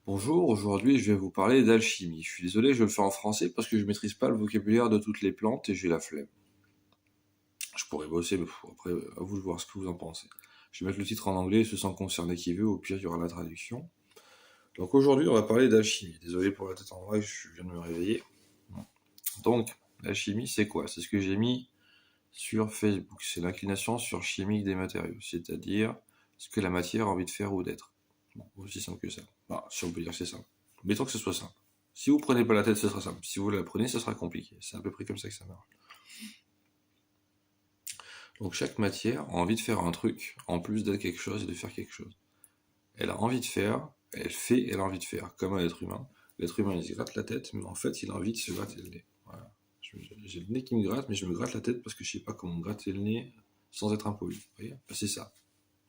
Bonjour, aujourd'hui je vais vous parler d'alchimie. Je suis désolé, je le fais en français parce que je maîtrise pas le vocabulaire de toutes les plantes et j'ai la flemme. Je pourrais bosser, mais après, à vous de voir ce que vous en pensez. Je vais mettre le titre en anglais, ce sans concerner qui veut, au pire il y aura la traduction. Donc aujourd'hui on va parler d'alchimie. Désolé pour la tête en vrai, je viens de me réveiller. Donc, l'alchimie c'est quoi? C'est ce que j'ai mis sur Facebook. C'est l'inclination sur chimique des matériaux, c'est-à-dire ce que la matière a envie de faire ou d'être. Bon, aussi simple que ça. Bah, si on peut dire que c'est simple. Mettons que ce soit simple. Si vous prenez pas la tête, ce sera simple. Si vous la prenez, ce sera compliqué. C'est à peu près comme ça que ça marche. Donc chaque matière a envie de faire un truc, en plus d'être quelque chose et de faire quelque chose. Elle a envie de faire, elle fait, elle a envie de faire, comme un être humain. L'être humain, il se gratte la tête, mais en fait, il a envie de se gratter le nez. Voilà. J'ai le nez qui me gratte, mais je me gratte la tête parce que je sais pas comment me gratter le nez sans être impoli. Vous voyez? Ben, c'est ça.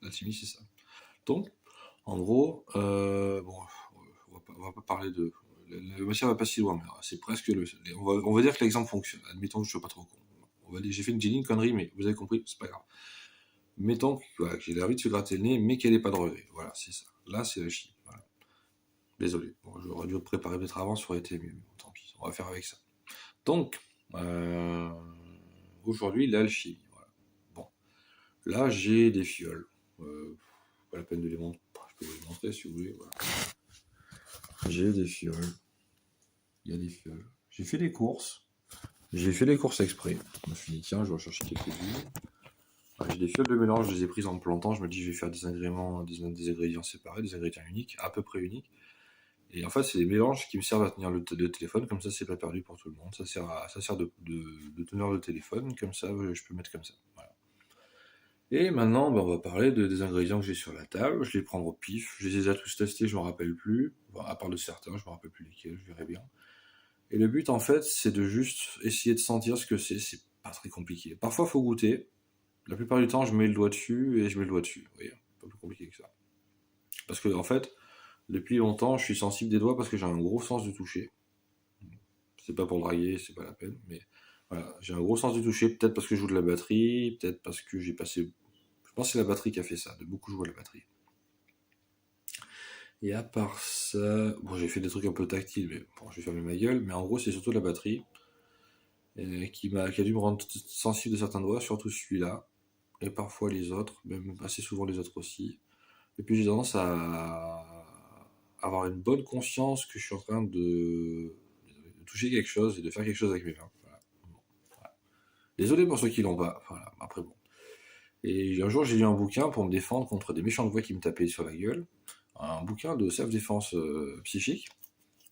L'alchimie, c'est ça. Donc, en gros, bon, on va pas parler de. La matière va pas si loin, mais c'est presque le. On va dire que l'exemple fonctionne. Admettons que je sois pas trop con. J'ai fait une connerie, mais vous avez compris, c'est pas grave. Mettons que, voilà, que j'ai envie de se gratter le nez, mais qu'elle n'ait pas de regret. Voilà, c'est ça. Là, c'est la chimie. Voilà. Désolé. Bon, j'aurais dû le préparer peut-être avant, ça aurait été mieux. Bon, tant pis, on va faire avec ça. Donc, euh, aujourd'hui, l'alchimie. Voilà. Bon, là, j'ai des fioles. Pas la peine de les montrer. Je peux vous les montrer si vous voulez. Voilà. J'ai des fioles. Il y a des fioles. J'ai fait des courses. J'ai fait les courses exprès. Je me suis dit, tiens, je vais chercher quelques huiles. J'ai des fioles de mélange, je les ai prises en me plantant. Je me dis, je vais faire des ingrédients, des ingrédients séparés, des ingrédients uniques, à peu près uniques. Et en fait, c'est des mélanges qui me servent à tenir le téléphone. Comme ça, c'est pas perdu pour tout le monde. Ça sert de teneur de téléphone. Comme ça, je peux mettre comme ça. Voilà. Et maintenant, on va parler des ingrédients que j'ai sur la table. Je vais les prendre au pif. Je les ai déjà tous testés, je m'en rappelle plus. Bon, à part de certains, je me rappelle plus lesquels, je verrai bien. Et le but, en fait, c'est de juste essayer de sentir ce que c'est. C'est pas très compliqué. Parfois, il faut goûter. La plupart du temps, je mets le doigt dessus et je mets le doigt dessus. Vous voyez, pas plus compliqué que ça. Parce que, en fait, depuis longtemps, je suis sensible des doigts parce que j'ai un gros sens du toucher. C'est pas pour draguer, c'est pas la peine, mais voilà, j'ai un gros sens du toucher. Peut-être parce que je joue de la batterie, peut-être parce que j'ai passé. Je pense que c'est la batterie qui a fait ça, de beaucoup jouer à la batterie. Et à part ça, bon, j'ai fait des trucs un peu tactiles, mais bon, je vais fermer ma gueule. Mais en gros, c'est surtout la batterie qui a dû me rendre sensible de certains doigts, surtout celui-là, et parfois les autres, même assez souvent les autres aussi. Et puis j'ai tendance à avoir une bonne conscience que je suis en train de toucher quelque chose et de faire quelque chose avec mes mains. Voilà. Bon, voilà. Désolé pour ceux qui l'ont pas. Voilà. Après bon. Et un jour j'ai lu un bouquin pour me défendre contre des méchantes voix qui me tapaient sur la gueule. Un bouquin de self-défense psychique.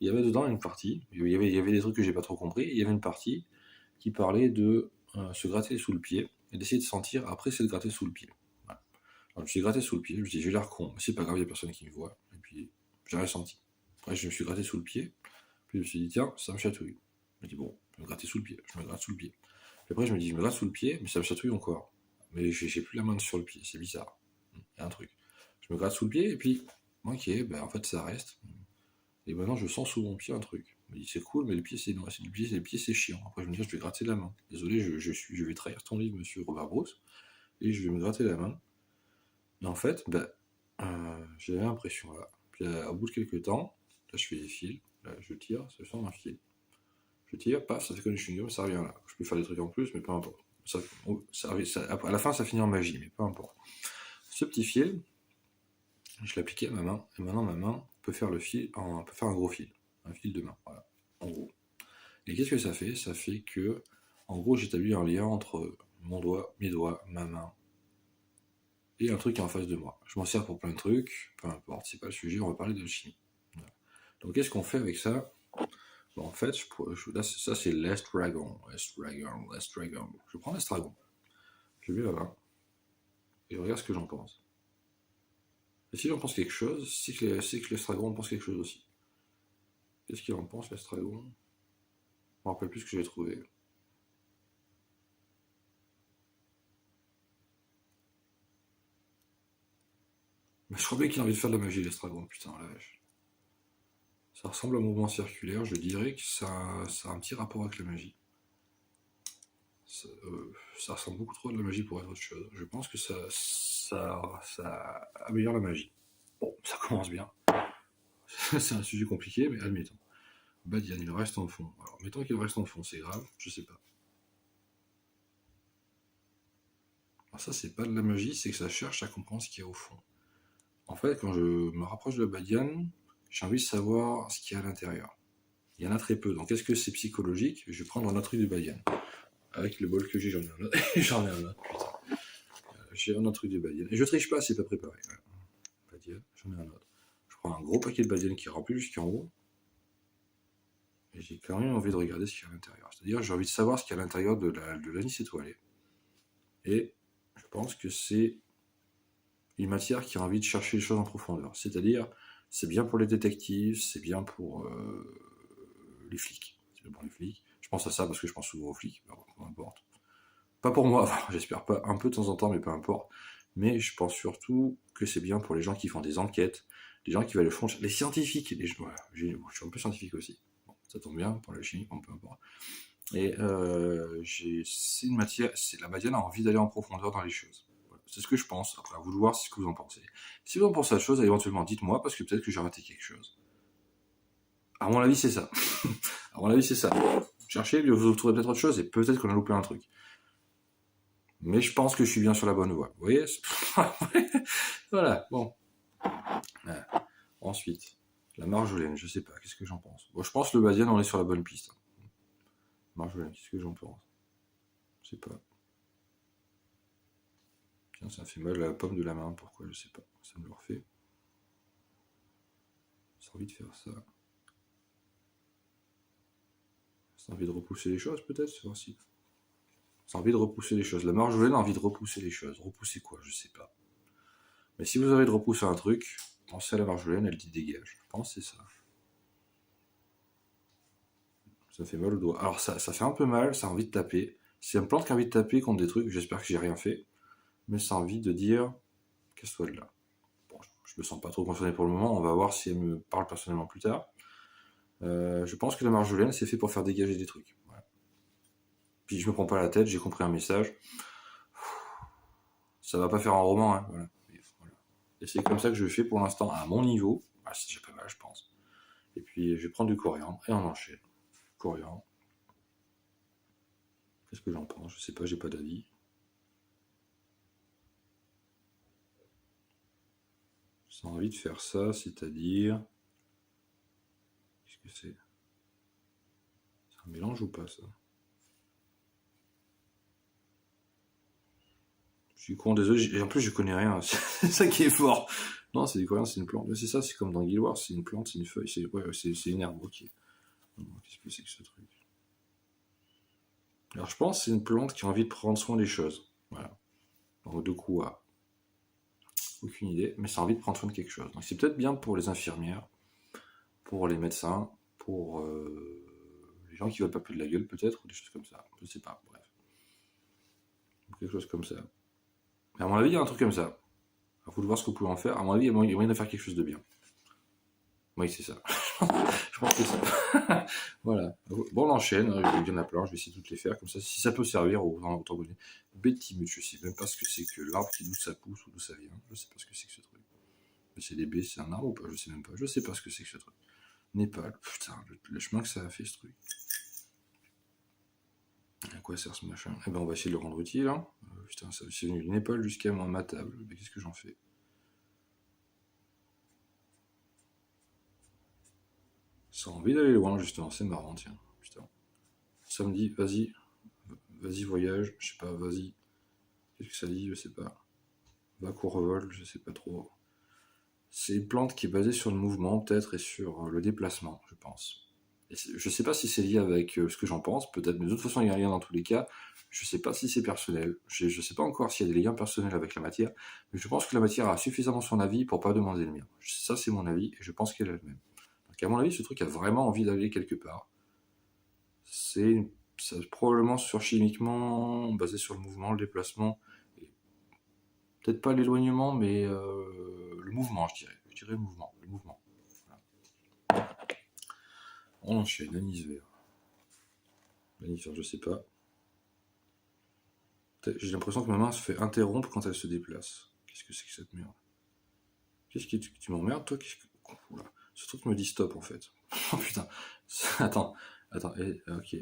Il y avait dedans une partie. Il y avait des trucs que j'ai pas trop compris. Il y avait une partie qui parlait de se gratter sous le pied et d'essayer de sentir après c'est de gratter sous le pied. Voilà. Alors, je me suis gratté sous le pied, je me suis dit j'ai l'air con, mais c'est pas grave, il y a personne qui me voit. Et puis j'ai rien senti. Après je me suis gratté sous le pied, puis je me suis dit tiens, ça me chatouille. Je me dis bon, je me gratter sous le pied, je me gratte sous le pied. Puis après je me dis je me gratte sous le pied, mais ça me chatouille encore. Mais j'ai plus la main sur le pied, c'est bizarre. Il y a un truc. Je me gratte sous le pied et puis ok, ben en fait ça reste. Et maintenant je sens sous mon pied un truc. Je me dis c'est cool, mais le pied c'est non, le pied c'est chiant. Après je me dis je vais gratter la main. Désolé, je vais trahir ton livre, monsieur Robert Bruce, et je vais me gratter la main. Mais en fait, j'avais l'impression là. Puis au bout de quelques temps, là je fais des fils, là je tire, ça sort un fil. Je tire, paf, ça fait comme une chewing-gum, ça revient là. Je peux faire des trucs en plus, mais peu importe. À la fin, ça finit en magie, mais peu importe. Ce petit fil, je l'appliquais à ma main, et maintenant ma main peut faire peut faire un gros fil, un fil de main, voilà, en gros. Et qu'est-ce que ça fait? Ça fait que, en gros, j'établis un lien entre mon doigt, mes doigts, ma main, et un truc qui est en face de moi. Je m'en sers pour plein de trucs, peu importe, c'est pas le sujet, on va parler d'alchimie. Voilà. Donc qu'est-ce qu'on fait avec ça? Bon, en fait, là, ça c'est l'estragon. L'estragon. Je prends l'estragon. Je mets là-bas et je regarde ce que j'en pense. Et si j'en pense quelque chose, c'est que l'estragon en pense quelque chose aussi. Qu'est-ce qu'il en pense, l'estragon? Je me rappelle plus ce que j'ai trouvé. Mais je crois bien qu'il a envie de faire de la magie, l'estragon, putain, la vache. Ça ressemble à un mouvement circulaire, je dirais que ça a un petit rapport avec la magie. Ça ressemble beaucoup trop à de la magie pour être autre chose. Je pense que ça améliore la magie. Bon, ça commence bien. C'est un sujet compliqué, mais admettons. Badian, il reste en fond. Alors, mettons qu'il reste en fond, c'est grave, je sais pas. Alors ça, c'est pas de la magie, c'est que ça cherche à comprendre ce qu'il y a au fond. En fait, quand je me rapproche de Badian, j'ai envie de savoir ce qu'il y a à l'intérieur. Il y en a très peu, donc est-ce que c'est psychologique? Je vais prendre un autre truc de Badian. Avec le bol que j'ai, j'en ai un autre. J'en ai un autre, putain. J'ai un autre truc de Badian. Et je triche pas, c'est pas préparé. Voilà. Badian, j'en ai un autre. Je prends un gros paquet de Badian qui est rempli jusqu'en haut. Et j'ai quand même envie de regarder ce qu'il y a à l'intérieur. C'est-à-dire, j'ai envie de savoir ce qu'il y a à l'intérieur de l'anis étoilé. Et je pense que c'est une matière qui a envie de chercher les choses en profondeur. C'est-à-dire, c'est bien pour les détectives, c'est bien pour les flics. C'est bien pour les flics. Je pense à ça parce que je pense souvent aux flics, peu importe. Pas pour moi, enfin, j'espère pas, un peu de temps en temps, mais peu importe. Mais je pense surtout que c'est bien pour les gens qui font des enquêtes, les gens qui veulent le fond, les scientifiques, voilà, je suis un peu scientifique aussi. Bon, ça tombe bien pour la chimie, peu importe. Et c'est une matière, c'est la matière a envie d'aller en profondeur dans les choses. Voilà. C'est ce que je pense. Après, à vous de voir ce que vous en pensez. Si vous en pensez à la chose, éventuellement dites-moi, parce que peut-être que j'ai raté quelque chose. À mon avis, c'est ça. À mon avis, c'est ça. Cherchez, vous trouverez peut-être autre chose, et peut-être qu'on a loupé un truc. Mais je pense que je suis bien sur la bonne voie. Vous voyez? Voilà, bon. Ouais. Ensuite, la marjolaine, je sais pas, qu'est-ce que j'en pense? Bon, je pense que le Badiane, on est sur la bonne piste. Marjolaine, qu'est-ce que j'en pense? Je sais pas. Tiens, ça me fait mal à la paume de la main, pourquoi? Je sais pas. Ça me le refait. J'ai envie de faire ça. J'ai envie de repousser les choses, peut-être? Si. J'ai envie de repousser les choses. La marjolaine a envie de repousser les choses. Repousser quoi? Je sais pas. Mais si vous avez de repousser un truc, pensez à la marjolaine, elle dit dégage. Je pense que c'est ça. Ça fait mal au doigt. Alors ça fait un peu mal, ça a envie de taper. C'est une plante qui a envie de taper contre des trucs, j'espère que j'ai rien fait. Mais ça a envie de dire, casse-toi de là. Bon, je me sens pas trop concerné pour le moment, on va voir si elle me parle personnellement plus tard. Je pense que la marjolaine, c'est fait pour faire dégager des trucs. Voilà. Puis je me prends pas la tête, j'ai compris un message. Ça va pas faire un roman, hein, voilà. Et c'est comme ça que je fais pour l'instant, à mon niveau. Ah, c'est déjà pas mal, je pense. Et puis je vais prendre du coriandre, et on enchaîne. Coriandre. Qu'est-ce que j'en pense? Je sais pas, j'ai pas d'avis. J'ai envie de faire ça, c'est-à-dire... Qu'est-ce que c'est? C'est un mélange ou pas, ça? Je suis con, désolé, et en plus je connais rien, c'est ça qui est fort. Non, c'est du coriandre, c'est une plante. C'est ça, c'est comme dans Guild Wars, c'est une plante, c'est une feuille, c'est une herbe, ok. Qu'est-ce que c'est que ce truc? Alors je pense que c'est une plante qui a envie de prendre soin des choses. Voilà. Donc de quoi? Aucune idée, mais ça a envie de prendre soin de quelque chose. Donc c'est peut-être bien pour les infirmières, pour les médecins, pour les gens qui veulent pas plus de la gueule peut-être, ou des choses comme ça. Je sais pas, bref. Quelque chose comme ça. Mais à mon avis, il y a un truc comme ça. À vous de voir ce que vous pouvez en faire. À mon avis, il y a moyen de faire quelque chose de bien. Oui, c'est ça. Je pense que c'est ça. Voilà. Bon, on enchaîne. Il y en a plein. Je vais essayer de toutes les faire. Comme ça, si ça peut servir aux antagonistes. Bétimut, je sais même pas ce que c'est que l'arbre qui d'où ça pousse ou d'où ça vient. Je sais pas ce que c'est que ce truc. Mais c'est des baies, c'est un arbre ou pas? Je sais même pas. Je sais pas ce que c'est que ce truc. Népal. Putain, le chemin que ça a fait ce truc. À quoi sert ce machin? Eh ben, on va essayer de le rendre utile. Hein. Putain, c'est venu du Népal jusqu'à ma table. Mais qu'est-ce que j'en fais? Ça a envie d'aller loin, justement. C'est marrant, tiens. Putain. Samedi, vas-y voyage, je sais pas, vas-y. Qu'est-ce que ça dit? Je sais pas. Va courvol, je sais pas trop. C'est une plante qui est basée sur le mouvement, peut-être, et sur le déplacement, je pense. Et je sais pas si c'est lié avec ce que j'en pense, peut-être, mais de toute façon, il y a un lien dans tous les cas. Je sais pas si c'est personnel. Je sais pas encore s'il y a des liens personnels avec la matière, mais je pense que la matière a suffisamment son avis pour pas demander le mien. Ça, c'est mon avis, et je pense qu'elle a le même. Donc, à mon avis, ce truc a vraiment envie d'aller quelque part. C'est probablement sur chimiquement, basé sur le mouvement, le déplacement, et peut-être pas l'éloignement, mais le mouvement, je dirais. Je dirais le mouvement. Voilà. On enchaîne, l'anis vert. L'anis vert, je sais pas. J'ai l'impression que ma main se fait interrompre quand elle se déplace. Qu'est-ce que c'est que cette merde? Qu'est-ce que tu m'emmerdes, toi? Oula. Ce truc me dit stop en fait. Oh putain. Attends. Ok.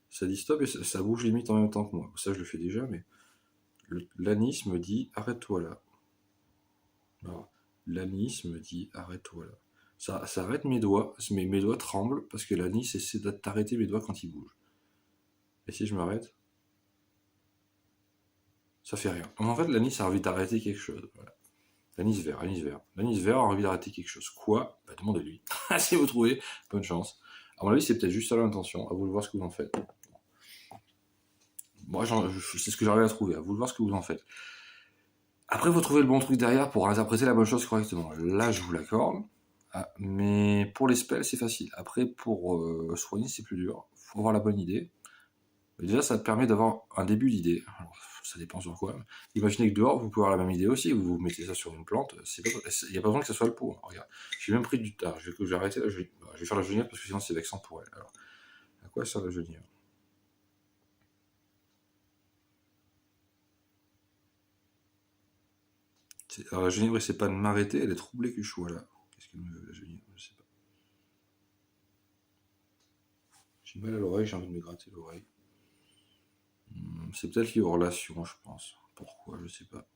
Ça dit stop et ça bouge limite en même temps que moi. Ça je le fais déjà, mais l'anis me dit arrête-toi là. Alors, l'anis me dit arrête-toi là. Ça arrête mes doigts, mes doigts tremblent parce que l'anis essaie d'arrêter mes doigts quand ils bougent. Et si je m'arrête, ça fait rien. Donc, en fait, l'anis a envie d'arrêter quelque chose. Voilà. L'anis vert, anis vert. L'anis vert a envie d'arrêter quelque chose. Quoi? Bah demandez-lui. Si vous trouvez, bonne chance. À mon avis, c'est peut-être juste ça l'intention. À vous de voir ce que vous en faites. Moi, c'est ce que j'arrive à trouver. À vous de voir ce que vous en faites. Après, vous trouvez le bon truc derrière pour interpréter la bonne chose correctement. Là, je vous l'accorde. Ah, mais pour les spells, c'est facile. Après, pour soigner, c'est plus dur. Faut avoir la bonne idée. Mais déjà, ça te permet d'avoir un début d'idée. Alors, ça dépend sur quoi. Imaginez que dehors, vous pouvez avoir la même idée aussi. Vous mettez ça sur une plante. Il n'y a pas besoin que ça soit le pot. Regarde. J'ai même pris du tard. Je vais arrêter là. Je vais faire la genièvre parce que sinon, c'est vexant pour elle. Alors, à quoi sert la genièvre? Alors, la genièvre, c'est pas de m'arrêter. Elle est troublée que je sois là. Qu'est-ce qu'elle me veut, la genièvre? Je sais pas. J'ai mal à l'oreille. J'ai envie de me gratter l'oreille. C'est peut-être lié aux relations, je pense. Pourquoi? Je sais pas.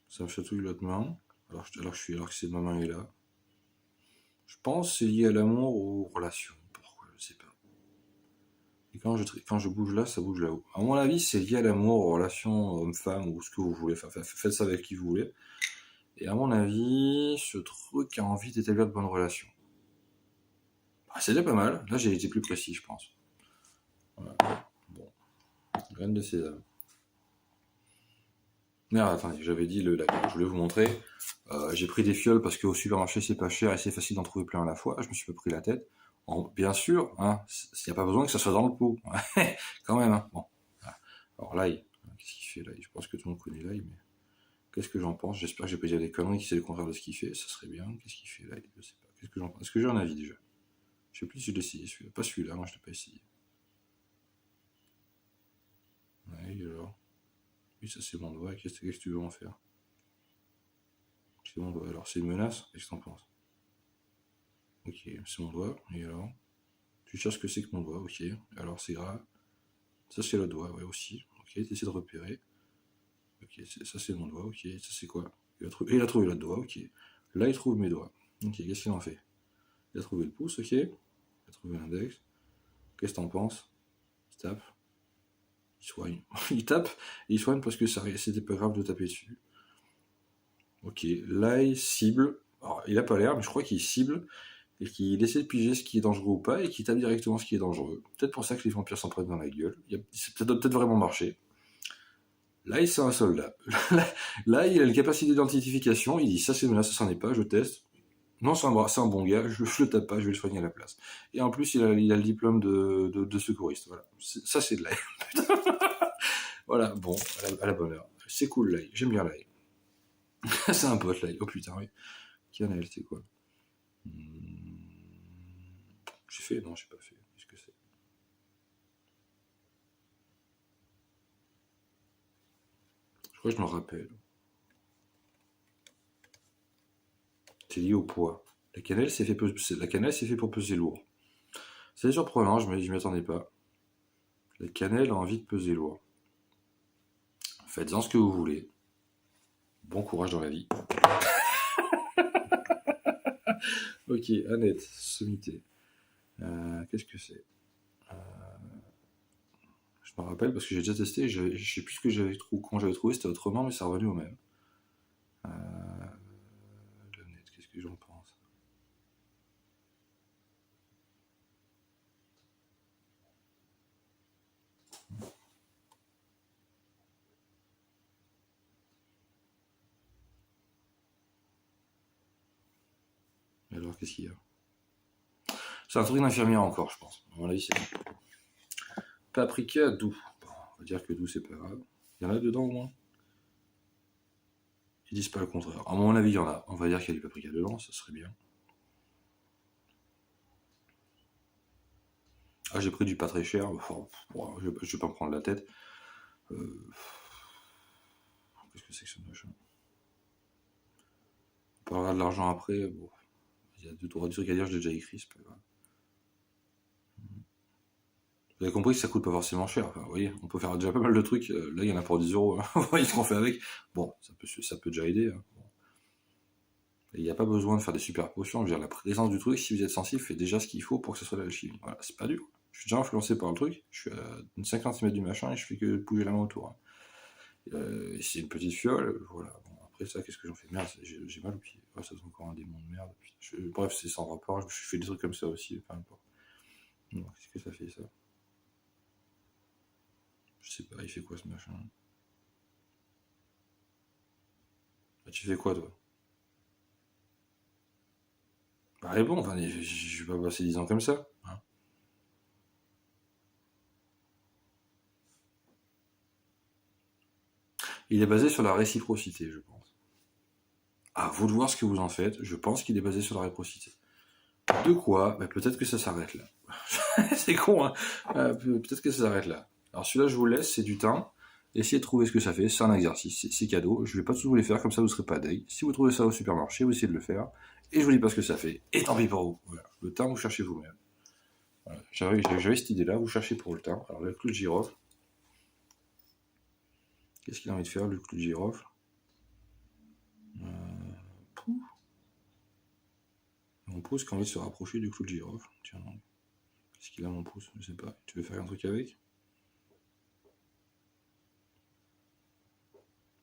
Ça me chatouille l'autre main. Alors que ma main est là. Je pense que c'est lié à l'amour ou aux relations. Pourquoi? Je sais pas. Et quand je bouge là, ça bouge là-haut. À mon avis, c'est lié à l'amour, aux relations homme-femme ou ce que vous voulez. Enfin, faites ça avec qui vous voulez. Et à mon avis, ce truc a envie d'établir de bonnes relations. Ah, c'est déjà pas mal. Là, j'ai été plus précis, je pense. Voilà. Bon. Graine de sésame. Mais attendez, j'avais dit le lac. Je voulais vous montrer. J'ai pris des fioles parce qu'au supermarché c'est pas cher et c'est facile d'en trouver plein à la fois. Je me suis pas pris la tête. Bien sûr, hein, il n'y a pas besoin que ça soit dans le pot. Quand même, hein. Bon. Alors l'ail, qu'est-ce qu'il fait l'ail? Je pense que tout le monde connaît l'ail, mais qu'est-ce que j'en pense? J'espère que j'ai pas dit des conneries qui c'est le contraire de ce qu'il fait. Ça serait bien. Qu'est-ce qu'il fait l'ail? Je sais pas. Qu'est-ce que j'en pense? Est-ce que j'ai un avis déjà? Je sais plus si je l'ai essayé celui-là. Pas celui-là, moi je l'ai pas essayé. L'ail alors. Oui, ça c'est mon doigt. Qu'est-ce que tu veux en faire? C'est mon doigt. Alors c'est une menace? Qu'est-ce que t'en penses? Ok, c'est mon doigt. Et alors? Tu cherches ce que c'est que mon doigt, ok. Alors c'est grave. Ça c'est le doigt, ouais aussi. Ok, t'essaies de repérer. Ok, ça c'est mon doigt, ok. Ça c'est quoi? Il a trouvé le doigt, ok. Là il trouve mes doigts. Ok, qu'est-ce qu'il en fait? Il a trouvé le pouce, ok. Il a trouvé l'index. Qu'est-ce que t'en penses? Il tape. Il soigne. Il tape et il soigne parce que c'était pas grave de taper dessus. Ok, là il cible. Alors, il a pas l'air, mais je crois qu'il cible et qu'il essaie de piger ce qui est dangereux ou pas, et qu'il tape directement ce qui est dangereux. Peut-être pour ça que les vampires s'en prennent dans la gueule. Ça doit peut-être vraiment marcher. Là, c'est un soldat. Là, il a une capacité d'identification. Il dit ça, c'est une menace, ça n'en est pas, je teste. Non, c'est un bon gars, je le tape pas, je vais le soigner à la place. Et en plus, il a le diplôme de secouriste. Voilà. Ça, c'est de l'ail. Voilà, bon, à la bonne heure. C'est cool l'ail, j'aime bien l'ail. C'est un pote l'ail. Oh putain, oui. Cannelle, c'est quoi? J'ai fait? Non, j'ai pas fait. Qu'est-ce que c'est? Je crois que je me rappelle. C'est lié au poids. La cannelle, c'est fait pour peser lourd. C'est surprenant, je m'y attendais pas. La cannelle a envie de peser lourd. Faites-en ce que vous voulez. Bon courage dans la vie. Ok, Annette, sommité. Qu'est-ce que c'est? Je me rappelle parce que j'ai déjà testé, je sais plus ce que j'avais trouvé, quand j'avais trouvé, c'était autrement, mais ça revenait au même. Annette, qu'est-ce que j'en pense? Alors, qu'est-ce qu'il y a? C'est un truc d'infirmière encore, je pense. À mon avis, c'est bon. Paprika doux. Bon, on va dire que doux, c'est pas grave. Il y en a dedans au moins? Ils disent pas le contraire. À mon avis, il y en a. On va dire qu'il y a du paprika dedans, ça serait bien. Ah, j'ai pris du pas très cher. Enfin, je vais pas me prendre la tête. Qu'est-ce que c'est que ce machin? parlera de l'argent après. Bon, il y a 2-3 trucs à dire, je l'ai déjà écrit, c'est pas grave. Vous avez compris que ça coûte pas forcément cher. Enfin, vous voyez, on peut faire déjà pas mal de trucs. Là, il y en a pour 10 euros. Vous voyez ce qu'on fait avec. Bon, ça peut déjà aider. Hein. Bon. Il n'y a pas besoin de faire des super potions. Je veux dire, la présence du truc, si vous êtes sensible, fait déjà ce qu'il faut pour que ce soit de l'alchimie. Voilà, c'est pas dur. Je suis déjà influencé par le truc. Je suis à une 50 cm du machin et je fais que bouger la main autour. Hein. C'est une petite fiole. Voilà. Bon, après ça, qu'est-ce que j'en fais? Merde, j'ai mal au pied. Oh, ça doit encore un démon de merde. Bref, c'est sans rapport. Je fais des trucs comme ça aussi. Peu importe. Qu'est-ce que ça fait ça? Je sais pas, il fait quoi ce machin? Bah, tu fais quoi toi? Bah réponds, enfin, je vais pas passer 10 ans comme ça. Hein. Il est basé sur la réciprocité, je pense. À vous de voir ce que vous en faites, je pense qu'il est basé sur la réciprocité. De quoi? Bah, peut-être que ça s'arrête là. C'est con, hein. Peut-être que ça s'arrête là. Alors celui-là, je vous le laisse, c'est du temps. Essayez de trouver ce que ça fait, c'est un exercice, c'est cadeau. Je vais pas tous vous les faire, comme ça vous serez pas deg. Si vous trouvez ça au supermarché, vous essayez de le faire. Et je vous dis pas ce que ça fait. Et tant pis pour vous. Voilà. Le temps, vous cherchez vous-même. Voilà. J'avais cette idée-là, vous cherchez pour le temps. Alors le clou de girofle. Qu'est-ce qu'il a envie de faire, le clou de girofle? Mon pouce qui a envie de se rapprocher du clou de girofle. Tiens, qu'est-ce qu'il a mon pouce? Je sais pas. Tu veux faire un truc avec?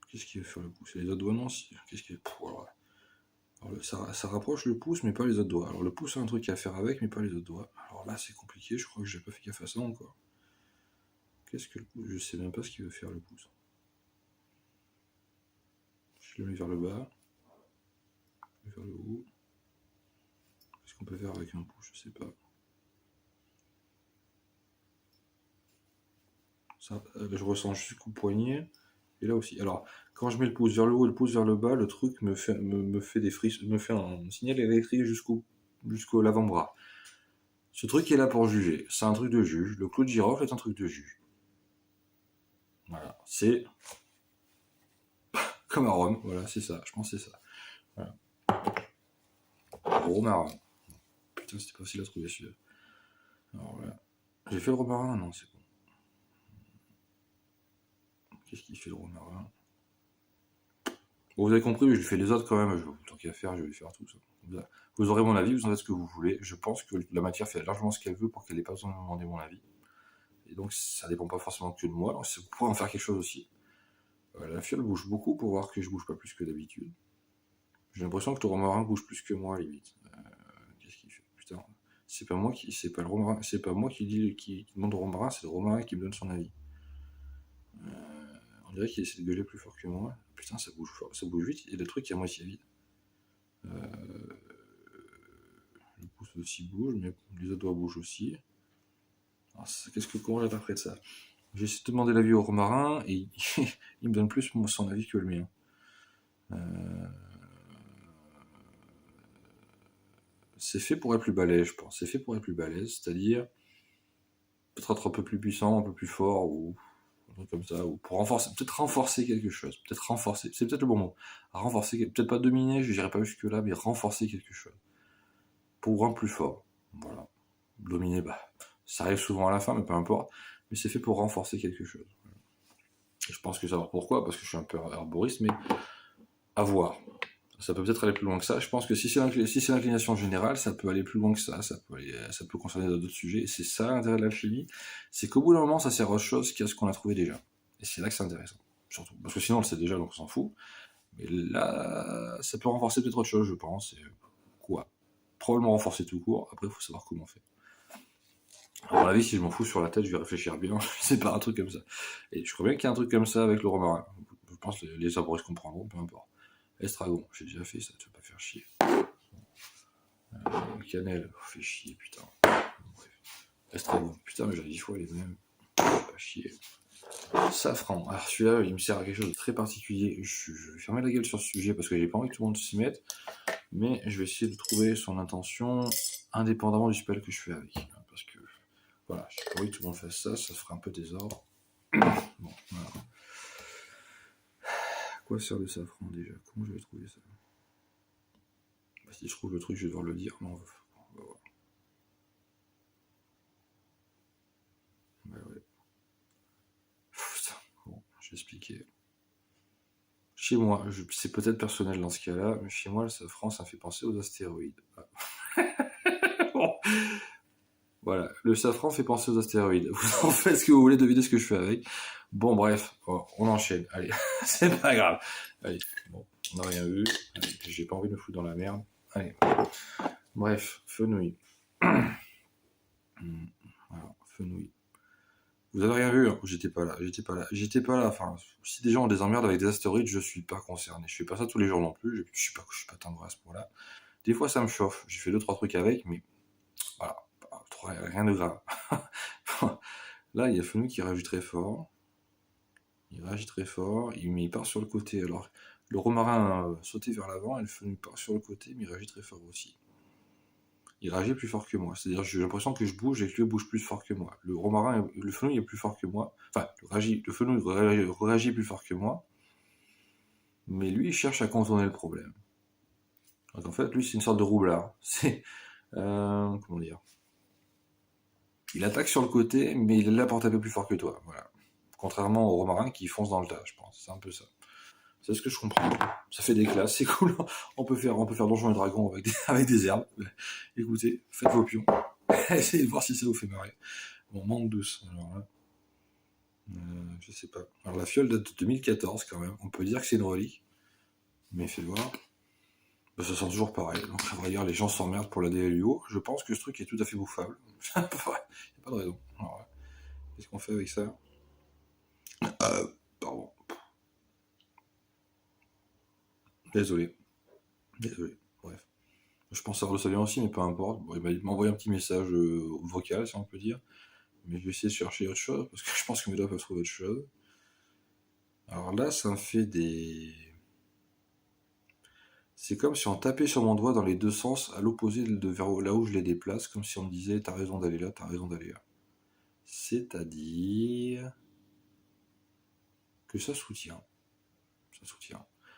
Qu'est-ce qu'il veut faire le pouce? Et les autres doigts non si. Qu'est-ce qu'il alors, ça rapproche le pouce mais pas les autres doigts. Alors le pouce a un truc à faire avec mais pas les autres doigts. Alors là c'est compliqué, je crois que j'ai pas fait gaffe à ça encore. Qu'est-ce que le pouce? Je sais même pas ce qu'il veut faire le pouce. Je le mets vers le bas. Je le mets vers le haut. Qu'est-ce qu'on peut faire avec un pouce? Je sais pas. Ça, je ressens jusqu'au poignet. Et là aussi. Alors, quand je mets le pouce vers le haut et le pouce vers le bas, le truc me fait des frissons, me fait un signal électrique jusqu'au l'avant-bras. Ce truc est là pour juger. C'est un truc de juge. Le clou de girofle est un truc de juge. Voilà. C'est comme un rhum. Voilà, c'est ça. Je pense que c'est ça. Voilà. Romarin. Putain, c'était pas facile à trouver celui-là. Alors voilà. J'ai fait le romarin? Non, c'est bon. Qu'est-ce qu'il fait le romarin? Bon, vous avez compris, mais je fais les autres quand même. Tant qu'il y a à faire, je vais faire tout ça. Vous aurez mon avis, vous en faites ce que vous voulez. Je pense que la matière fait largement ce qu'elle veut pour qu'elle n'ait pas besoin de me demander mon avis. Et donc, ça dépend pas forcément que de moi. Donc, vous pourrez en faire quelque chose aussi. La fiole bouge beaucoup pour voir que je bouge pas plus que d'habitude. J'ai l'impression que le romarin bouge plus que moi, limite. Qu'est-ce qu'il fait? Putain, c'est pas moi qui, c'est pas le romarin, c'est pas moi qui demande au romarin, c'est le romarin qui me donne son avis. On dirait qu'il essaie de gueuler plus fort que moi. Putain, ça bouge fort, ça bouge vite. Il y a des trucs qui à moitié vide. Le pouce aussi bouge, mais les autres doigts bougent aussi. Comment j'interprète ça? J'ai essayé de demander l'avis au romarin et il me donne plus son avis que le mien. C'est fait pour être plus balèze, je pense. C'est fait pour être plus balèze, c'est-à-dire peut-être un peu plus puissant, un peu plus fort, ou un truc comme ça, ou pour renforcer quelque chose. Peut-être renforcer, c'est peut-être le bon mot. Renforcer, peut-être pas dominer, je dirais pas jusque-là, mais renforcer quelque chose. Pour rendre plus fort. Voilà. Dominer, bah, ça arrive souvent à la fin, mais peu importe. Mais c'est fait pour renforcer quelque chose. Et je pense que savoir pourquoi, parce que je suis un peu herboriste, mais à voir. Ça peut peut-être aller plus loin que ça. Je pense que si c'est l'inclination générale, ça peut aller plus loin que ça. Ça peut concerner d'autres sujets. Et c'est ça l'intérêt de l'alchimie. C'est qu'au bout d'un moment, ça sert à autre chose qu'à ce qu'on a trouvé déjà. Et c'est là que c'est intéressant. Surtout. Parce que sinon, on le sait déjà, donc on s'en fout. Mais là, ça peut renforcer peut-être autre chose, je pense. Et quoi? Probablement renforcer tout court. Après, il faut savoir comment on fait. À mon avis, si je m'en fous sur la tête, je vais réfléchir bien. C'est pas un truc comme ça. Et je crois bien qu'il y a un truc comme ça avec le romarin. Je pense que les arboristes comprendront, peu importe. Estragon, j'ai déjà fait ça, tu vas pas faire chier. Cannelle, fait chier, putain. Bref. Estragon, putain, mais j'ai 10 fois les mêmes. Pas chier. Safran, alors celui-là, il me sert à quelque chose de très particulier. Je vais fermer la gueule sur ce sujet parce que j'ai pas envie que tout le monde s'y mette. Mais je vais essayer de trouver son intention indépendamment du spell que je fais avec. Parce que, voilà, j'ai pas envie que tout le monde fasse ça, ça fera un peu désordre. Bon, voilà. À quoi sert le safran déjà? Comment je vais trouver ça? Si je trouve le truc, je vais devoir le dire. Non, on va voir. Ouais. Putain, bon, je vais expliquer. Chez moi, c'est peut-être personnel dans ce cas-là, mais chez moi, le safran, ça me fait penser aux astéroïdes. Ah. Bon, voilà, le safran fait penser aux astéroïdes. Vous en faites ce que vous voulez, deviner ce que je fais avec. Bon, bref, on enchaîne. Allez, c'est pas grave. Allez, bon, on n'a rien vu. Allez, j'ai pas envie de me foutre dans la merde. Allez, bref, fenouil. Voilà, fenouil. Vous avez rien vu, hein. J'étais pas là. Enfin, si des gens ont des emmerdes avec des astéroïdes, je suis pas concerné. Je fais pas ça tous les jours non plus. Je suis pas tendre à ce point-là. Des fois, ça me chauffe. J'ai fait 2-3 trucs avec, mais voilà, rien de grave. Là, il y a Fenouil qui réagit très fort. Il part sur le côté. Alors, le romarin a sauté vers l'avant et le Fenouil part sur le côté, mais il réagit très fort aussi. Il réagit plus fort que moi. C'est-à-dire, j'ai l'impression que je bouge et que lui bouge plus fort que moi. Le Fenouil est plus fort que moi. Enfin, le Fenouil réagit plus fort que moi, mais lui, il cherche à contourner le problème. Donc, en fait, lui, c'est une sorte de roublard. C'est. Comment dire? Il attaque sur le côté, mais il est là pour taper plus fort que toi. Voilà. Contrairement au romarin qui fonce dans le tas, je pense. C'est un peu ça. C'est ce que je comprends. Ça fait des classes, c'est cool. On peut faire Donjons et Dragons avec des herbes. Écoutez, faites vos pions. Essayez de voir si ça vous fait marrer. Bon, manque douce. Alors là, je sais pas. Alors la fiole date de 2014 quand même. On peut dire que c'est une relique. Mais fais voir. Ça sent toujours pareil. Donc à vrai dire, les gens s'emmerdent pour la DLUO. Je pense que ce truc est tout à fait bouffable. Il n'y a pas de raison. Alors, qu'est-ce qu'on fait avec ça? Pardon. Désolé. Bref. Je pense avoir le savion aussi, mais peu importe. Bon, il m'a envoyé un petit message vocal, si on peut dire. Mais je vais essayer de chercher autre chose, parce que je pense que mes doigts peuvent trouver autre chose. Alors là, ça me fait des... C'est comme si on tapait sur mon doigt dans les deux sens, à l'opposé de vers là où je les déplace, comme si on me disait t'as raison d'aller là, t'as raison d'aller là. C'est-à-dire que ça soutient.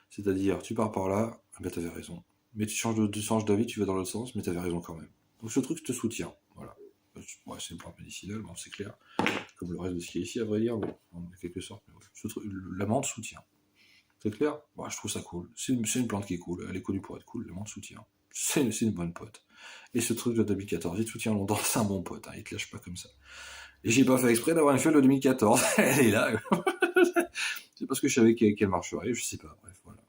C'est-à-dire, tu pars par là, ben t'avais raison. Mais tu changes d'avis, tu vas dans l'autre sens, mais t'avais raison quand même. Donc ce truc te soutient. Voilà. Ouais, c'est une plante médicinale, bon, c'est clair. Comme le reste de ce qui est ici, à vrai dire, bon, en quelque sorte. Mais ouais. La menthe soutient. C'est clair? Ouais, je trouve ça cool. C'est une plante qui est cool. Elle est connue pour être cool, la menthe soutient. C'est une bonne pote. Et ce truc de 2014, il te soutient longtemps, c'est un bon pote, hein, il te lâche pas comme ça. Et j'ai pas fait exprès d'avoir une fiole de 2014. Elle est là. C'est parce que je savais qu'elle marcherait, je sais pas. Bref, voilà.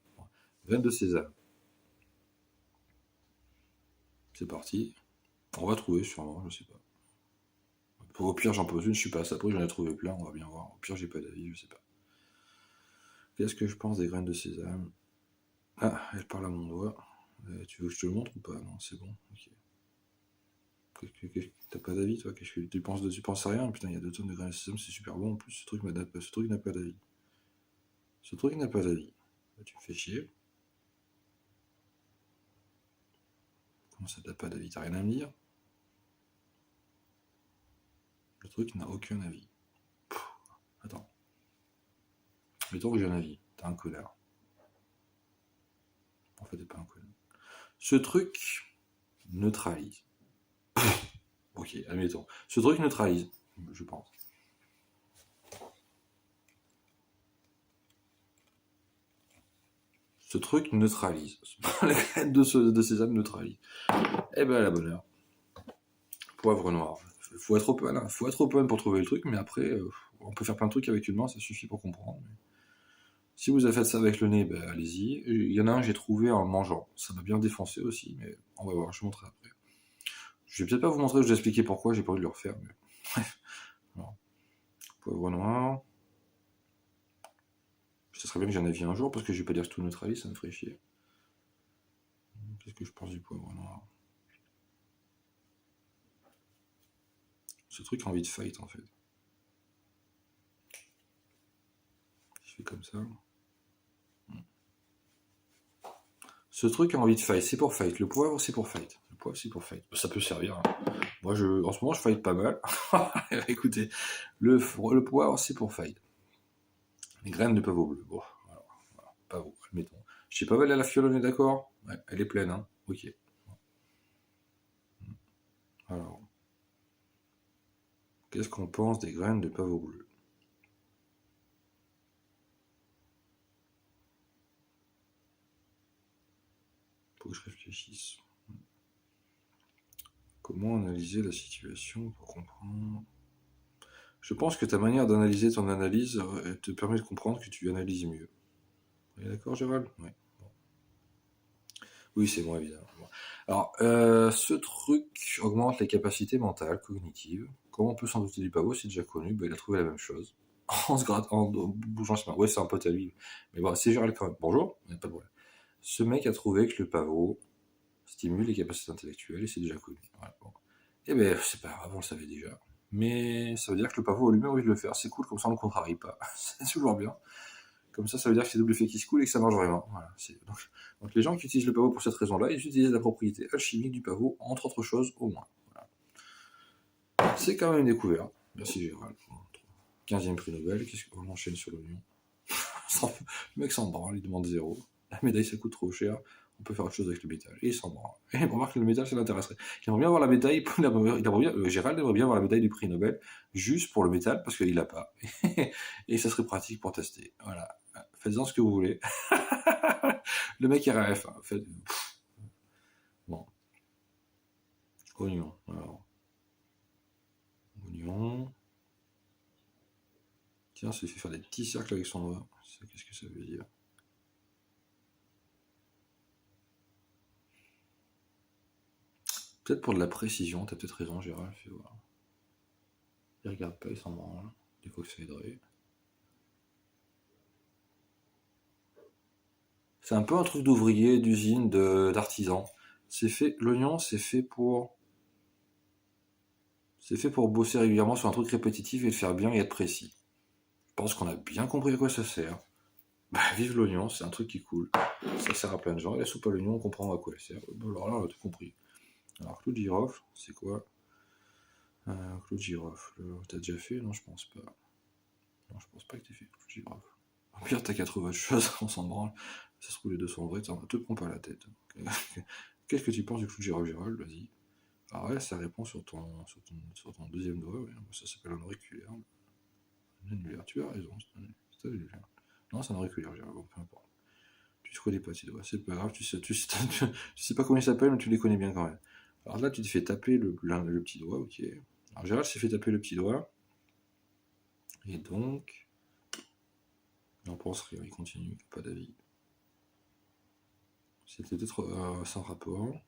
Graines de sésame. C'est parti. On va trouver sûrement, je sais pas. Au pire, j'en pose une, je suis pas à ça près, j'en ai trouvé plein, on va bien voir. Au pire, j'ai pas d'avis, je sais pas. Qu'est-ce que je pense des graines de sésame? Ah, elle parle à mon doigt. Tu veux que je te le montre ou pas? Non, c'est bon. Ok. T'as pas d'avis, toi? Qu'est-ce que tu penses à rien? Putain, il y a 2 tonnes de graines de sésame, c'est super bon en plus. Ce truc n'a pas d'avis. Ce truc n'a pas d'avis. Tu me fais chier. Comment ça, t'as pas d'avis? T'as rien à me dire? Le truc n'a aucun avis. Attends. Mettons que j'ai un avis. T'es un connard. En fait, t'es pas un connard. Ce truc neutralise. Ok, admettons. Ce truc neutralise, je pense. Ce truc neutralise. La graine de sésame neutralise. Eh ben, à la bonne heure. Poivre noir. Faut être open, hein. Faut être open pour trouver le truc, mais après, on peut faire plein de trucs avec une main, ça suffit pour comprendre. Si vous avez fait ça avec le nez, ben allez-y. Il y en a un que j'ai trouvé en mangeant. Ça m'a bien défoncé aussi, mais on va voir, je vous montrerai après. Je vais peut-être pas vous montrer, je vais expliquer pourquoi, j'ai pas envie de le refaire, mais bref. Poivre noir. Ce serait bien que j'en aie vu un jour, parce que je vais pas dire que tout neutralise, ça me ferait chier. Qu'est-ce que je pense du poivre noir? Ce truc a envie de fight, en fait. Je fais comme ça. Ce truc a envie de fight, c'est pour fight. Le poivre, c'est pour fight. Le poivre, c'est pour fight. Ça peut servir. Hein. Moi, en ce moment, je fight pas mal. Écoutez, le poivre, c'est pour fight. Les graines de pavot bleu. Bon, voilà, pavot, admettons. Je sais pas, elle a la fiole, on est d'accord? Ouais, elle est pleine, hein. Ok. Alors, qu'est-ce qu'on pense des graines de pavot bleu? Faut que je réfléchisse. Comment analyser la situation pour comprendre? Je pense que ta manière d'analyser ton analyse te permet de comprendre que tu analyses mieux. On est d'accord, Gérald? Oui. Oui, c'est moi, évidemment. Alors, ce truc augmente les capacités mentales, cognitives. Comment on peut s'en douter du pavot? C'est déjà connu. Ben, il a trouvé la même chose. En se grattant, en bougeant ses mains. Ouais, c'est un pote à lui. Mais bon, c'est Gérald quand même. Bonjour, il n'y a pas de problème. Ce mec a trouvé que le pavot stimule les capacités intellectuelles et c'est déjà connu. Voilà, bon. Eh ben, c'est pas grave, on le savait déjà. Mais ça veut dire que le pavot a lui-même envie de le faire. C'est cool, comme ça on ne le contrarie pas. C'est toujours bien. Comme ça veut dire que c'est double effet qui se coule et que ça marche vraiment. Voilà, donc les gens qui utilisent le pavot pour cette raison-là, ils utilisent la propriété alchimique du pavot, entre autres choses, au moins. Voilà. C'est quand même une découverte. Merci Gérald. 15e prix Nobel, qu'est-ce qu'on enchaîne sur l'oignon? Le mec s'en branle, il demande 0. La médaille ça coûte trop cher, on peut faire autre chose avec le métal. Et il s'en branle. Et on remarque que le métal ça l'intéresserait. Il aimerait bien avoir la médaille, Gérald aimerait bien avoir la médaille du prix Nobel, juste pour le métal, parce qu'il l'a pas. Et ça serait pratique pour tester. Voilà. Faites-en ce que vous voulez. Le mec est RAF. Hein. Bon. Oignon. Alors. Oignon. Tiens, ça lui fait faire des petits cercles avec son doigt. Qu'est-ce que ça veut dire? Peut-être pour de la précision, t'as peut-être raison, Gérald. Fais voir. Il regarde pas, il s'en branle. Des fois que ça aiderait. C'est un peu un truc d'ouvrier, d'usine, d'artisan. C'est fait. L'oignon, c'est fait pour bosser régulièrement sur un truc répétitif et le faire bien et être précis. Je pense qu'on a bien compris à quoi ça sert. Bah, vive l'oignon, c'est un truc qui coule. Ça sert à plein de gens. Et la soupe à l'oignon, on comprend à quoi elle sert. Bon, alors là, on a tout compris. Alors, clou de girofle, c'est quoi? Clou de girofle, t'as déjà fait? Non, je pense pas. Non, je pense pas que t'aies fait clou de girofle. Au pire, t'as qu'à trouver autre chose, on s'en branle. Ça se trouve, les deux sont vrais, te prends pas la tête. Qu'est-ce que tu penses du clou de girofle, Gérald? Vas-y. Ah ouais, ça répond sur ton deuxième doigt, ouais. Ça s'appelle un auriculaire. Un annulaire, tu as raison, c'est un annulaire. Non, c'est un auriculaire, Gérald, bon, peu importe. Tu te connais pas tes doigts, c'est pas grave, tu sais pas comment ils s'appellent, mais tu les connais bien quand même. Alors là, tu te fais taper le petit doigt, ok. Alors Gérald s'est fait taper le petit doigt, et donc, il en pense rien, il continue, pas d'avis. C'était peut-être sans rapport.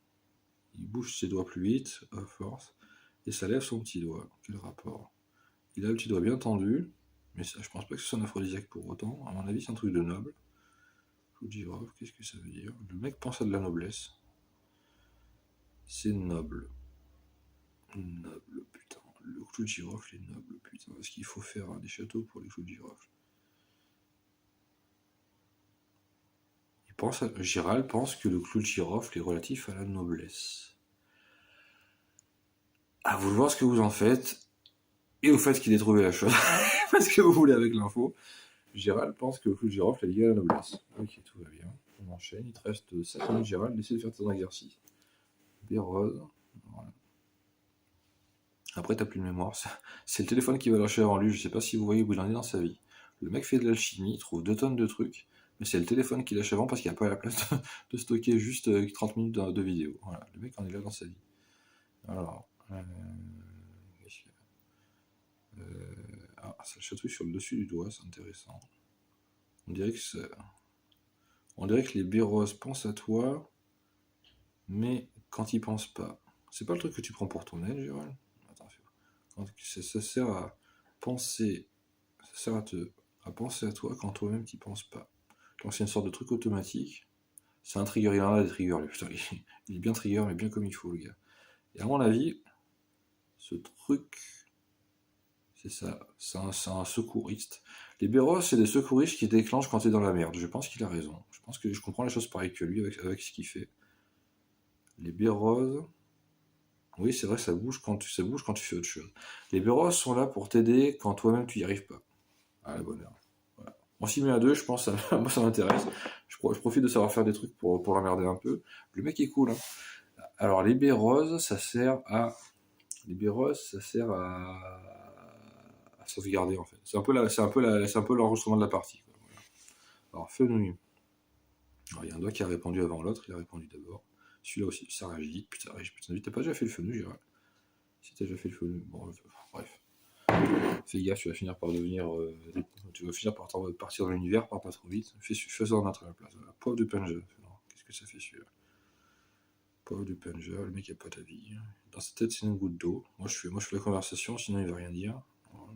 Il bouge ses doigts plus vite, à force, et ça lève son petit doigt. Quel rapport? Il a le petit doigt bien tendu, mais ça, je pense pas que ce soit un aphrodisiaque pour autant. À mon avis, c'est un truc de noble. Clou de girofle, qu'est-ce que ça veut dire? Le mec pense à de la noblesse. C'est noble. Noble, putain. Le clou de girofle est noble, putain. Est-ce qu'il faut faire des châteaux pour les clous de girofle? Gérald pense que le clou de girofle est relatif à la noblesse. À vous de voir ce que vous en faites, et au fait qu'il ait trouvé la chose. Parce que vous voulez avec l'info. Gérald pense que le clou de girofle est lié à la noblesse. Ok, tout va bien. On enchaîne. Il te reste 5 minutes, Gérald. Essaie de faire ton exercice. Bérose. Voilà. Après, t'as plus de mémoire. C'est le téléphone qui va lâcher avant lui. Je sais pas si vous voyez où il en est dans sa vie. Le mec fait de l'alchimie, il trouve 2 tonnes de trucs. Mais c'est le téléphone qui lâche avant parce qu'il n'y a pas la place de stocker juste 30 minutes de vidéo. Voilà. Le mec en est là dans sa vie. Alors. Ça le chatouille sur le dessus du doigt, c'est intéressant. On dirait que les Béros pensent à toi, mais quand ils pensent pas. C'est pas le truc que tu prends pour ton aide, Gérald? Attends, ça sert à penser. Ça sert à penser à toi quand toi-même t'y penses pas. Donc c'est une sorte de truc automatique. C'est un trigger, il en a des triggers, putain, il est bien trigger, mais bien comme il faut, le gars. Et à mon avis, ce truc, c'est ça, c'est un secouriste. Les Béros, c'est des secouristes qui déclenchent quand t'es dans la merde. Je pense qu'il a raison. Je pense que je comprends les choses pareil que lui avec ce qu'il fait. Les Béros, oui, c'est vrai, ça bouge quand tu fais autre chose. Les Béros sont là pour t'aider quand toi-même tu y arrives pas. À la bonne heure. Voilà. On s'y met à deux, je pense, moi ça m'intéresse. Je profite de savoir faire des trucs pour l'emmerder un peu. Le mec est cool, hein. Alors, les baies roses, ça sert à. Les baies roses, ça sert à sauvegarder, en fait. C'est un peu l'enregistrement de la partie, quoi. Voilà. Alors, fenouil. Alors, il y a un doigt qui a répondu avant l'autre, il a répondu d'abord. Celui-là aussi, ça réagit vite, putain, vite, t'as pas déjà fait le fenouil, Gérald? Si t'as déjà fait le fenouil, bon, bref. Fais gaffe, tu vas finir par partir dans l'univers, pars pas trop vite. Fais-en en mettre à la place. Voilà. Poivre de Punjab. Qu'est-ce que ça fait celui-là? Poivre de Punjab, le mec a pas d'avis. Dans sa tête, c'est une goutte d'eau. Moi, je fais la conversation, sinon il va rien dire. Voilà.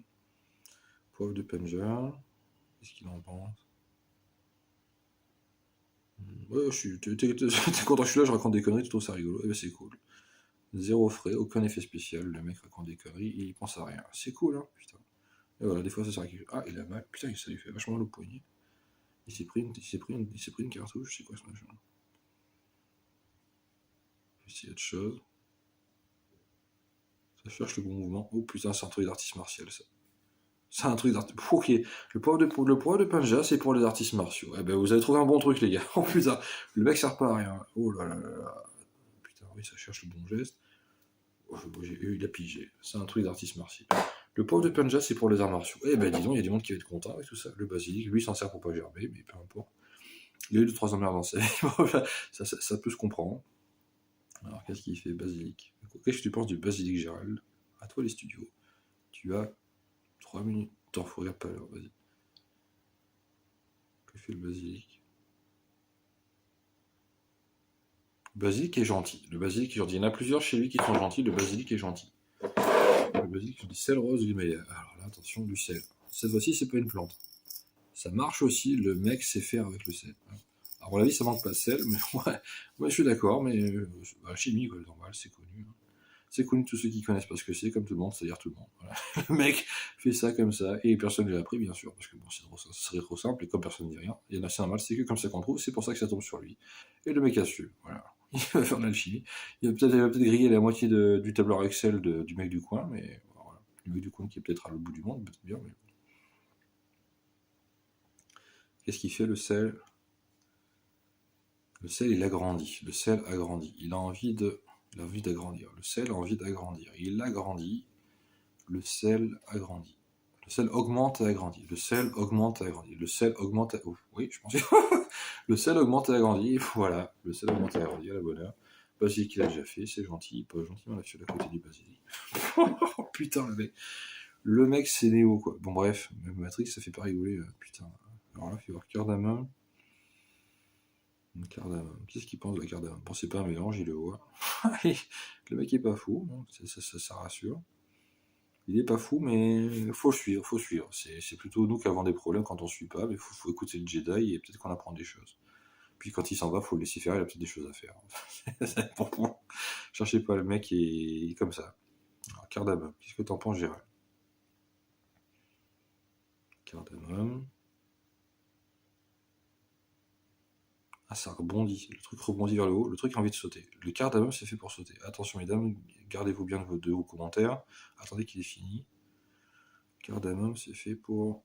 Poivre de Punjab. Qu'est-ce qu'il en pense? Ouais, t'es content que je suis là, je raconte des conneries, tu trouves ça rigolo. Eh ben, c'est cool. Zéro frais, aucun effet spécial. Le mec raconte des conneries et il pense à rien. C'est cool, hein, putain. Et voilà, des fois ça sert à quelque chose. Ah, il a mal. Putain, ça lui fait vachement mal au poignet. Il s'est pris une cartouche, c'est quoi ce machin? Je vais essayer autre chose. Ça cherche le bon mouvement. Oh putain, c'est un truc d'artiste martial, ça. C'est un truc d'artiste. Ok, le poivre de Panja, c'est pour les artistes martiaux. Eh ben, vous avez trouvé un bon truc, les gars. Oh putain, le mec sert pas à rien. Oh là là là là. Putain, oui, ça cherche le bon geste. Oh, il a pigé. C'est un truc d'artiste martial. Le poivre de Panja, c'est pour les arts martiaux. Eh ben, disons, il y a des monde qui va être content avec tout ça. Le basilic, lui, s'en sert pour pas gerber, mais peu importe. Il a eu 2-3 emmerdes dans sa vie. Ça peut se comprendre. Alors, qu'est-ce qu'il fait, basilic? Qu'est-ce que tu penses du basilic, Gérald? À toi, les studios. Tu as 3 minutes. T'en faut pas alors, vas-y. Que fait le basilic? Le basilic est gentil. Le basilic est gentil. Il y en a plusieurs chez lui qui sont gentils. Le basilic est gentil. Le basilic, je dis sel rose du meilleur. Alors là, attention, du sel. Cette fois-ci, c'est pas une plante. Ça marche aussi, le mec sait faire avec le sel. Alors, à mon avis, ça manque pas de sel, mais ouais, moi je suis d'accord, mais chimie, quoi, normal, c'est connu. Hein. C'est connu de tous ceux qui connaissent pas ce que c'est, comme tout le monde, c'est-à-dire tout le monde. Voilà. Le mec fait ça comme ça, et personne ne l'a appris, bien sûr, parce que bon, ce serait trop simple, et comme personne ne dit rien, il y en a, c'est normal, c'est que comme ça qu'on trouve, c'est pour ça que ça tombe sur lui. Et le mec a su, voilà. Il va faire de l'alchimie. Il va peut-être griller la moitié du tableur Excel du mec du coin, mais voilà. Le mec du coin qui est peut-être à l'autre bout du monde, peut-être bien, mais. Qu'est-ce qu'il fait le sel? Le sel, il agrandit. Le sel agrandit. Il a envie d'agrandir. Le sel a envie d'agrandir. Il agrandit. Le sel agrandit. Le sel augmente et agrandit. Le sel augmente et agrandit. Le sel augmente et... Oh, oui, je pensais. Le sel augmente et agrandit. Voilà. Le sel augmente et agrandit à la bonne heure. Basilic, il a déjà fait. C'est gentil. Il pose gentiment la fiole à côté du basilic. Oh putain, le mec. Le mec, c'est Néo, quoi. Bon, bref. Même Matrix, ça fait pas rigoler. Putain. Alors là, il faut voir cardamome. Cardamome. Qu'est-ce qu'il pense de la cardamome? Bon, c'est pas un mélange, il le voit. Le mec est pas fou, ça rassure. Il est pas fou, mais faut suivre, faut suivre. C'est plutôt nous qui avons des problèmes quand on suit pas, mais faut écouter le Jedi et peut-être qu'on apprend des choses. Puis quand il s'en va, faut le laisser faire, il a peut-être des choses à faire. Bon, cherchez pas, le mec est comme ça. Alors, cardamome, qu'est-ce que t'en penses, Gérald? Cardamome. Ah, ça rebondit. Le truc rebondit vers le haut. Le truc a envie de sauter. Le cardamome, c'est fait pour sauter. Attention, mesdames, gardez-vous bien de vos commentaires. Attendez qu'il est fini. Cardamome, c'est fait pour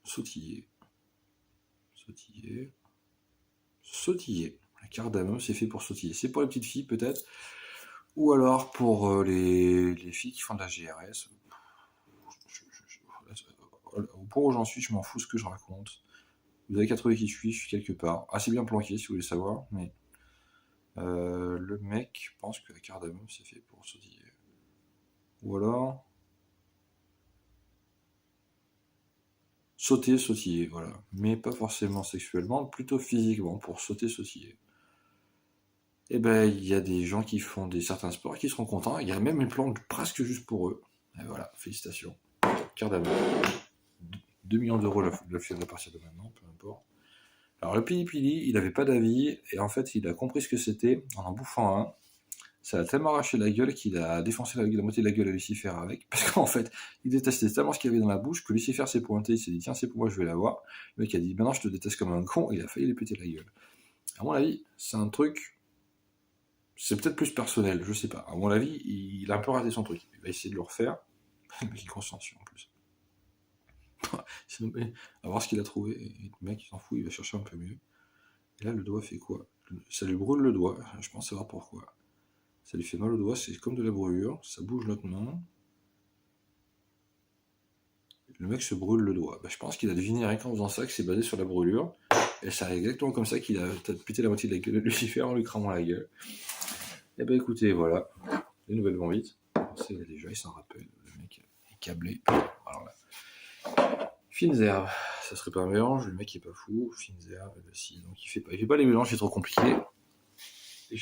sautiller. Sautiller. Sautiller. La cardamome, c'est fait pour sautiller. C'est pour les petites filles, peut-être. Ou alors pour les filles qui font de la GRS. Au point où j'en suis, je m'en fous ce que je raconte. Vous avez qu'à trouver qui je suis quelque part. Assez bien planqué si vous voulez savoir, mais le mec pense que la cardamome c'est fait pour sautiller. Ou alors sauter, sautiller, voilà. Mais pas forcément sexuellement, plutôt physiquement, pour sauter, sautiller. Et ben il y a des gens qui font certains sports qui seront contents. Il y a même une plante presque juste pour eux. Et voilà, félicitations. Cardamome. 2 millions d'euros la fièvre à partir de maintenant, peu importe. Alors le Pili Pili, il avait pas d'avis, et en fait il a compris ce que c'était en bouffant un. Ça a tellement arraché la gueule qu'il a défoncé la moitié de la gueule à Lucifer avec, parce qu'en fait, il détestait tellement ce qu'il y avait dans la bouche que Lucifer s'est pointé, il s'est dit tiens c'est pour moi je vais l'avoir. Le mec a dit maintenant je te déteste comme un con, et il a failli lui péter la gueule. À mon avis, c'est un truc, c'est peut-être plus personnel, je sais pas. À mon avis, il a un peu raté son truc. Il va essayer de le refaire, le mec est consciencieux en plus. À voir ce qu'il a trouvé. Et le mec, il s'en fout, il va chercher un peu mieux. Et là, le doigt fait quoi? Ça lui brûle le doigt. Je pense savoir pourquoi. Ça lui fait mal au doigt, c'est comme de la brûlure. Ça bouge lentement. Le mec se brûle le doigt. Je pense qu'il a deviné rien qu'en faisant ça que c'est basé sur la brûlure. Et c'est exactement comme ça qu'il a pété la moitié de la gueule de Lucifer en lui cramant la gueule. Et écoutez, voilà. Les nouvelles vont vite. C'est déjà, il s'en rappelle. Le mec est câblé. Alors là. Fines herbes. Ça serait pas un mélange, le mec est pas fou. Fines herbes, si. Donc il fait pas les mélanges, c'est trop compliqué. Et